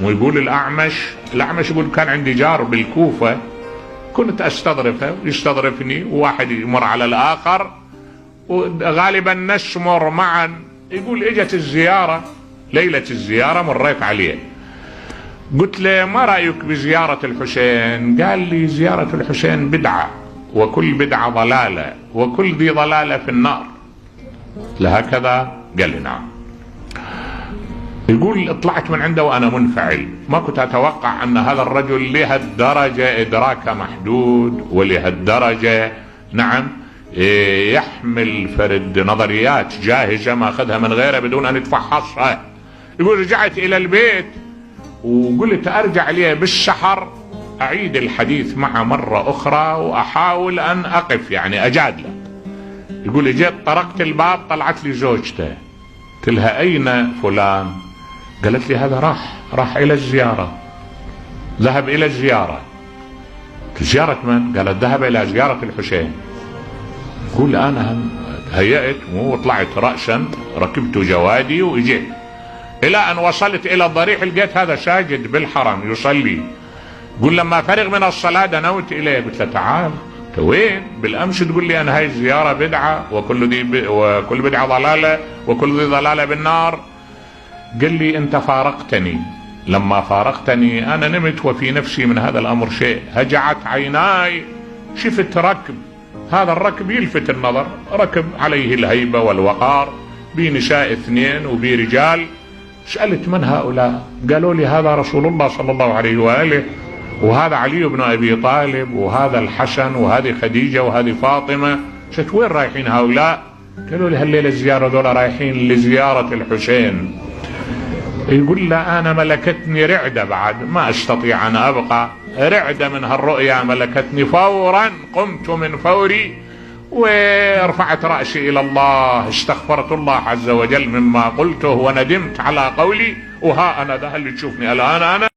ويقول الأعمش يقول كان عندي جار بالكوفة كنت أستظرفه ويستظرفني، وواحد يمر على الآخر وغالبا نسمر معا. يقول اجت الزيارة ليلة الزيارة مريت عليه، قلت له ما رأيك بزيارة الحسين؟ قال لي زيارة الحسين بدعة، وكل بدعة ضلالة، وكل ذي ضلالة في النار. لهكذا قال لي نعم. يقول طلعت من عنده وأنا منفعل، ما كنت أتوقع أن هذا الرجل لهالدرجة إدراكه محدود، ولهالدرجة نعم يحمل فرد نظريات جاهزة ما أخذها من غيره بدون أن يتفحصها. يقول رجعت إلى البيت وقلت أرجع ليه بالسحر أعيد الحديث معه مرة أخرى وأحاول أن أقف يعني أجادله. يقول جيت طرقت الباب طلعت لي زوجته، قلت لها أين فلان؟ قالت لي هذا راح إلى الزيارة، ذهب إلى الزيارة. زيارة من؟ قالت ذهب إلى زيارة الحسين. يقول أنا هيأت وطلعت رأسا ركبت جوادي وإجيت إلى أن وصلت إلى الضريح لقيت هذا ساجد بالحرم يصلي. يقول لما فرغ من الصلاة دنوت إليه قلت له تعال أنت وين؟ بالأمس تقول لي أنا هاي الزيارة بدعة وكل بدعة ضلالة وكل ذي ضلالة بالنار. قال لي أنت فارقتني، لما فارقتني أنا نمت وفي نفسي من هذا الأمر شيء، هجعت عيناي شفت ركب، هذا الركب يلفت النظر، ركب عليه الهيبة والوقار بنساء اثنين وبرجال. سألت من هؤلاء؟ قالوا لي هذا رسول الله صلى الله عليه وآله، وهذا علي بن أبي طالب، وهذا الحسن، وهذه خديجة، وهذه فاطمة. قلت وين رايحين هؤلاء؟ قالوا لي هالليلة الزيارة دول رايحين لزيارة الحسين. يقول لا أنا ملكتني رعدة بعد ما أستطيع أن أبقى، رعدة من هالرؤيا ملكتني، فورا قمت من فوري ورفعت رأسي إلى الله، استغفرت الله عز وجل مما قلته وندمت على قولي، وها أنا ده اللي تشوفني الآن أنا